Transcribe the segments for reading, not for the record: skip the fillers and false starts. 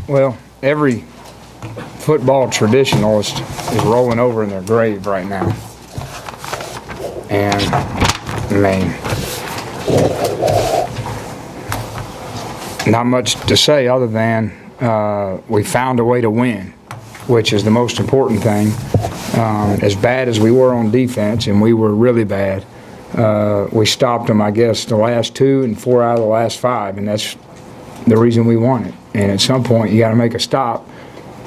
Well, every football traditionalist is rolling over in their grave right now. And, man, not much to say other than we found a way to win, which is the most important thing. As bad as we were on defense, and we were really bad, we stopped them, I guess, the last 2 and 4 out of the last 5, and that's the reason we won it. And at some point, you got to make a stop,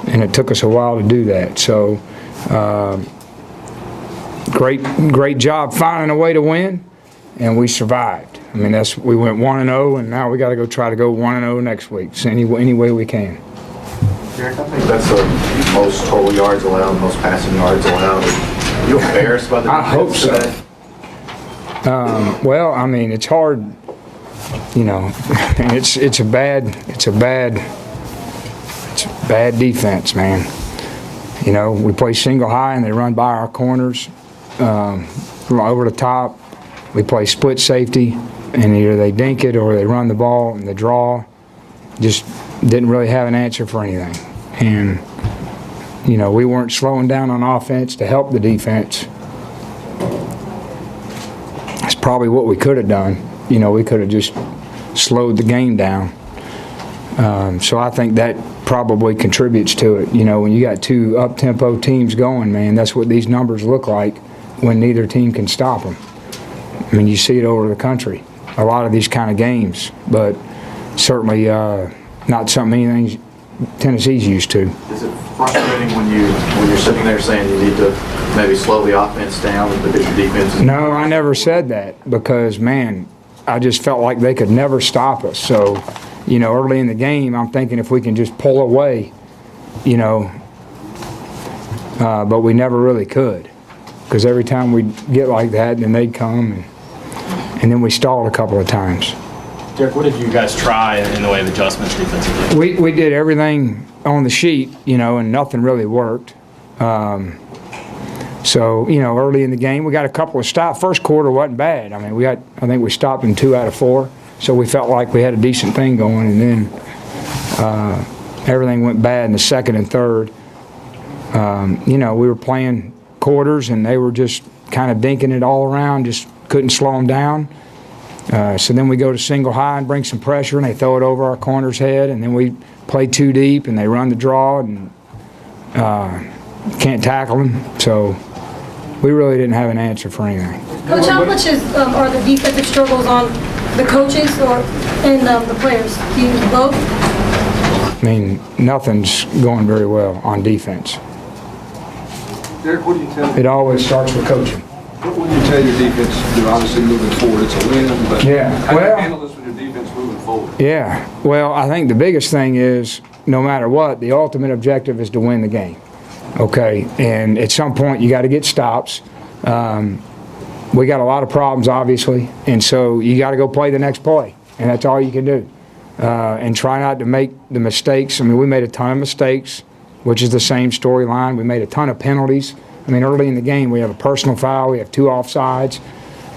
and it took us a while to do that. So, great job finding a way to win, and we survived. I mean, we went 1-0, and now we got to go try to go 1-0 next week. So any way we can. Derek, I think that's the most total yards allowed, most passing yards allowed. Are you embarrassed by the defense? I hope so. Today? Well, I mean, it's hard, you know. It's a bad defense, man. You know, we play single high and they run by our corners over the top. We play split safety, and either they dink it or they run the ball and the draw. Just didn't really have an answer for anything. And, you know, we weren't slowing down on offense to help the defense. That's probably what we could have done. You know, we could have just slowed the game down. So I think that probably contributes to it. You know, when you got 2 up-tempo teams going, man, that's what these numbers look like when neither team can stop them. I mean, you see it over the country, a lot of these kind of games, but certainly not something Tennessee's used to. Is it frustrating when you're sitting there saying you need to maybe slow the offense down because your defense is... No, I never said that because, man, I just felt like they could never stop us. So, you know, early in the game, I'm thinking if we can just pull away, you know, but we never really could, because every time we'd get like that, then they'd come, and then we stalled a couple of times. Derek, what did you guys try in the way of adjustments defensively? We did everything on the sheet, you know, and nothing really worked. So, you know, early in the game, we got a couple of stops. First quarter wasn't bad. I mean, I think we stopped in 2 out of 4. So we felt like we had a decent thing going, and then everything went bad in the second and third. You know, we were playing quarters, and they were just kind of dinking it all around, just couldn't slow them down. So then we go to single high and bring some pressure, and they throw it over our corner's head, and then we play too deep, and they run the draw, and can't tackle them. So we really didn't have an answer for anything. Coach, how much are the defensive struggles on the coaches and the players? Do you both? I mean, nothing's going very well on defense. Derek, what do you tell? It always starts with coaching. What would you tell your defense to do? Obviously moving forward, it's a win, but yeah, how do you handle this with your defense moving forward? Yeah, well, I think the biggest thing is, no matter what, the ultimate objective is to win the game. Okay, and at some point you got to get stops. We got a lot of problems, obviously, and so you got to go play the next play, and that's all you can do. And try not to make the mistakes. I mean, we made a ton of mistakes, which is the same storyline. We made a ton of penalties. I mean, early in the game, we have a personal foul, we have 2 offsides.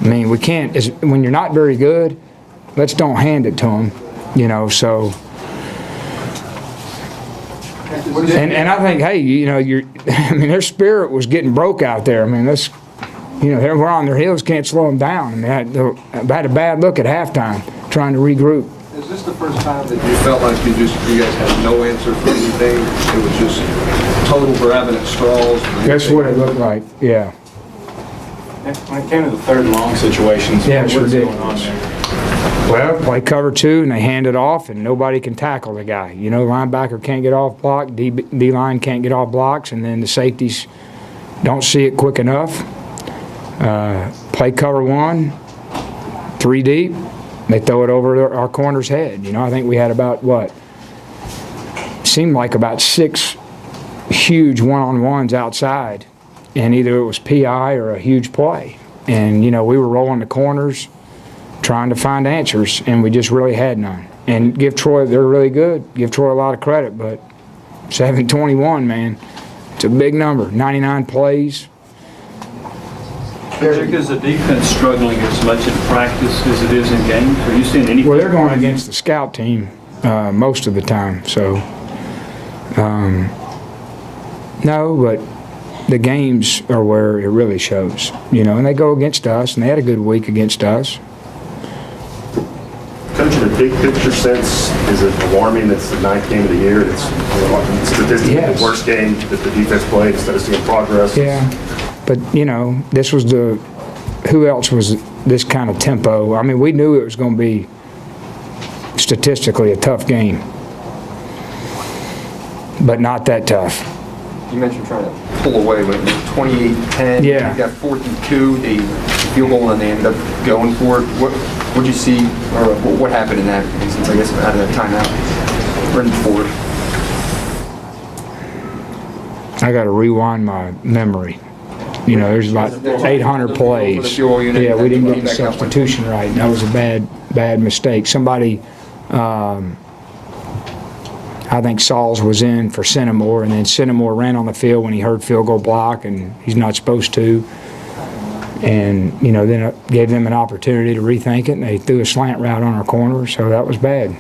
I mean, we can't, when you're not very good, let's don't hand it to them, you know, so. And I think, hey, you know, I mean, their spirit was getting broke out there. I mean, you know, they're on their heels, can't slow them down. I mean, they had a bad look at halftime, trying to regroup. Is this the first time that you felt like you guys had no answer for anything? It was just total grabbing at straws? That's what it looked like, yeah. When it came to the 3rd and long situations, yeah, what's going on there? Well, play cover 2, and they hand it off, and nobody can tackle the guy. You know, linebacker can't get off block, D-line can't get off blocks, and then the safeties don't see it quick enough. Play cover 1, 3 deep. They throw it over our corner's head. You know, I think we had about, seemed like about 6 huge one-on-ones outside, and either it was PI or a huge play. And, you know, we were rolling the corners, trying to find answers, and we just really had none. And give Troy, they're really good, give Troy a lot of credit, but 721, man, it's a big number, 99 plays. Derek, is the defense struggling as much in practice as it is in games? Are you seeing any? Well, they're going against the scout team most of the time, so No, but the games are where it really shows, and they go against us, and they had a good week against us. Coach, in a big picture sense, is it alarming that's the 9th game of the year? It's statistically Yes. the worst game that the defense played instead of seeing progress. Yeah, but this was who else was this kind of tempo? I mean, we knew it was going to be statistically a tough game, but not that tough. You mentioned trying to pull away with 28-10. Yeah. You got 4th and 2. They field goal and they ended up going for it. What'd you see, or what happened in that instance? I guess out of that timeout, running forward. I got to rewind my memory. There's about 800 plays. Yeah, we didn't get the substitution right. That was a bad mistake. Somebody, I think Sauls was in for Centimore, and then Centimore ran on the field when he heard field goal block, and he's not supposed to. And, then it gave them an opportunity to rethink it, and they threw a slant route on our corner, so that was bad.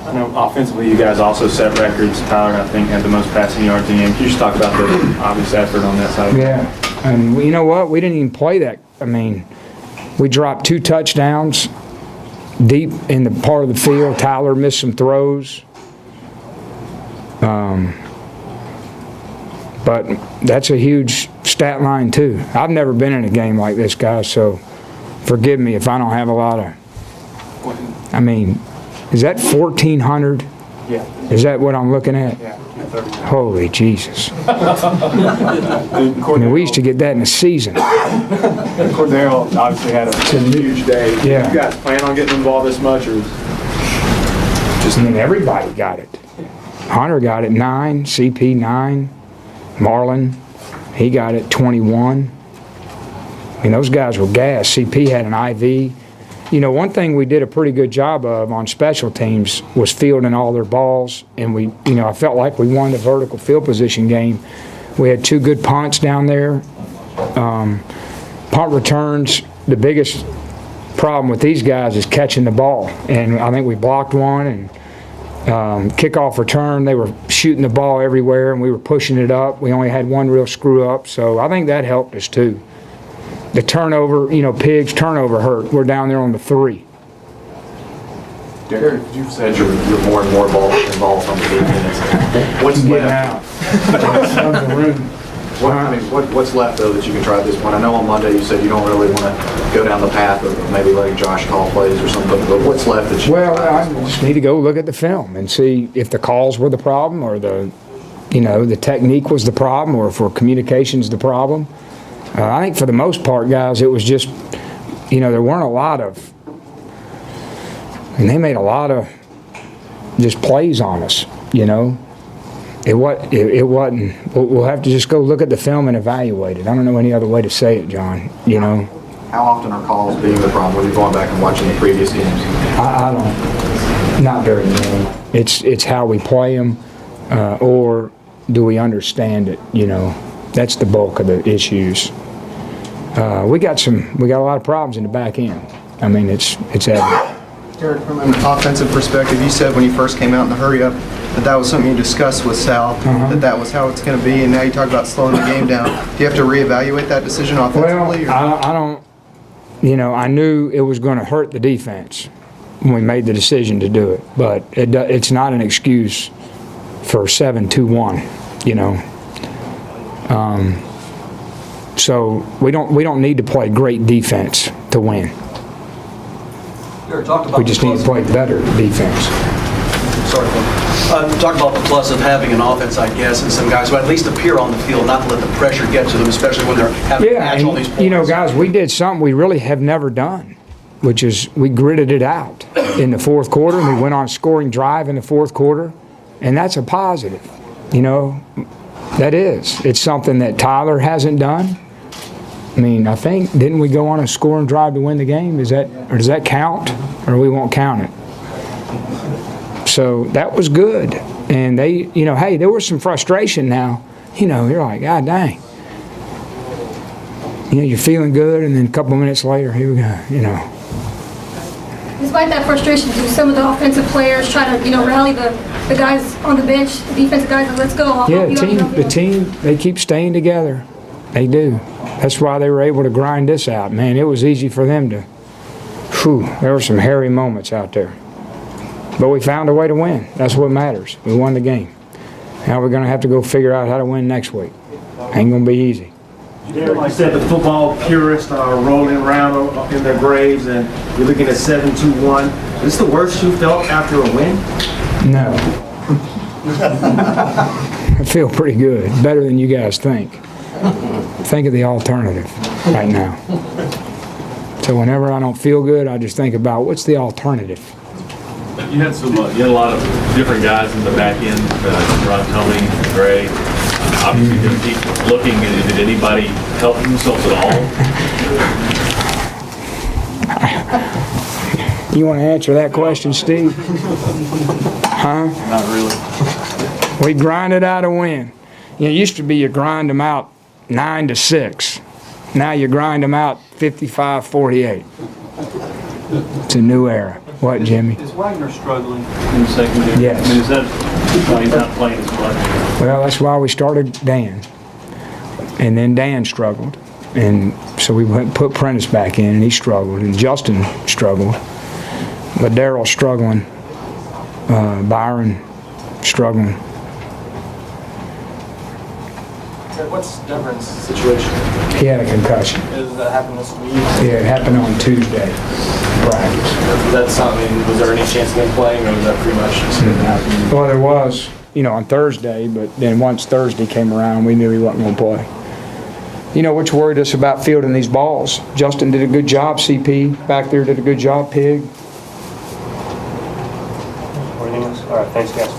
I know offensively you guys also set records. Tyler, I think, had the most passing yards in the game. Can you just talk about the obvious effort on that side? Yeah, and you know what? We didn't even play that. I mean, we dropped 2 touchdowns deep in the part of the field. Tyler missed some throws. But that's a huge stat line too. I've never been in a game like this, guys, so forgive me if I don't have a lot of, I mean, is that 1,400? Yeah. Is that what I'm looking at? Yeah. Holy Jesus. I mean, we used to get that in a season. Cordero obviously had a huge day. Yeah. You guys plan on getting involved this much, or I mean, everybody got it. Hunter got it 9, CP 9, Marlon, he got it 21. I mean, those guys were gassed. CP had an IV. One thing we did a pretty good job of on special teams was fielding all their balls, and I felt like we won the vertical field position game. We had 2 good punts down there. Punt returns, the biggest problem with these guys is catching the ball, and I think we blocked one, and kickoff return, they were shooting the ball everywhere, and we were pushing it up. We only had 1 real screw up, so I think that helped us too. The turnover, Pigs turnover hurt. We're down there on the 3. Derek, you've said you're more and more involved on the defense. What's left? What's left though that you can try at this point? I know on Monday you said you don't really want to go down the path of maybe letting Josh call plays or something, but what's left that you can try? I just need to go look at the film and see if the calls were the problem, or the technique was the problem, or if communication's the problem. I think for the most part, guys, it was just, there weren't a lot of, and they made a lot of just plays on us, It wasn't, we'll have to just go look at the film and evaluate it. I don't know any other way to say it, John, How often are calls being the problem when you're going back and watching the previous games? I don't, not very many. It's how we play them, or do we understand it, That's the bulk of the issues. We got a lot of problems in the back end. I mean, it's evident. Derek, from an offensive perspective, you said when you first came out in the hurry-up that was something you discussed with Sal, that was how it's going to be, and now you talk about slowing the game down. Do you have to reevaluate that decision offensively? Well, I don't, I knew it was going to hurt the defense when we made the decision to do it, but it's not an excuse for 7-2-1, So we don't need to play great defense to win. We just need to play better defense. Sorry, talk about the plus of having an offense, I guess, and some guys who at least appear on the field, not to let the pressure get to them, especially when they're having to match all these points. Guys, we did something we really have never done, which is we gritted it out in the 4th quarter, and we went on a scoring drive in the 4th quarter, and that's a positive. That is. It's something that Tyler hasn't done. I mean, I think, didn't we go on a scoring drive to win the game? Does that count, or we won't count it? So that was good. And they, hey, there was some frustration now. You're like, God dang. You're feeling good, and then a couple of minutes later, here we go, despite that frustration, do some of the offensive players try to, rally the guys on the bench, the defensive guys, and let's go. I'll Yeah, help you out, the team, they keep staying together. They do. That's why they were able to grind this out. Man, it was easy for them to, there were some hairy moments out there. But we found a way to win. That's what matters. We won the game. Now we're going to have to go figure out how to win next week. Ain't going to be easy. Like I said, the football purists are rolling around in their graves, and you're looking at 7-2-1. Is this the worst you felt after a win? No. I feel pretty good. Better than you guys think. Think of the alternative right now. So whenever I don't feel good, I just think about what's the alternative. You had a lot of different guys in the back end, Ron Tomey, Gray. Obviously, going to keep looking. Did anybody help themselves at all? You want to answer that question, Steve? Huh? Not really. We grinded out a win. It used to be you grind them out 9-6. Now you grind them out 55-48. It's a new era. What, Jimmy? Is Wagner struggling in the secondary? Yes. I mean, is that why he's not playing as much? Well, that's why we started Dan. And then Dan struggled. And so we put Prentice back in, and he struggled. And Justin struggled. But Daryl's struggling. Byron struggling. What's Deverin's situation? He had a concussion. Does that happen this week? Yeah, it happened on Tuesday, practice. That's something, was there any chance of him playing, or was that pretty much just happening? Well, there was, on Thursday, but then once Thursday came around, we knew he wasn't going to play. Which worried us about fielding these balls. Justin did a good job, CP back there did a good job, Pig. All right, thanks, guys.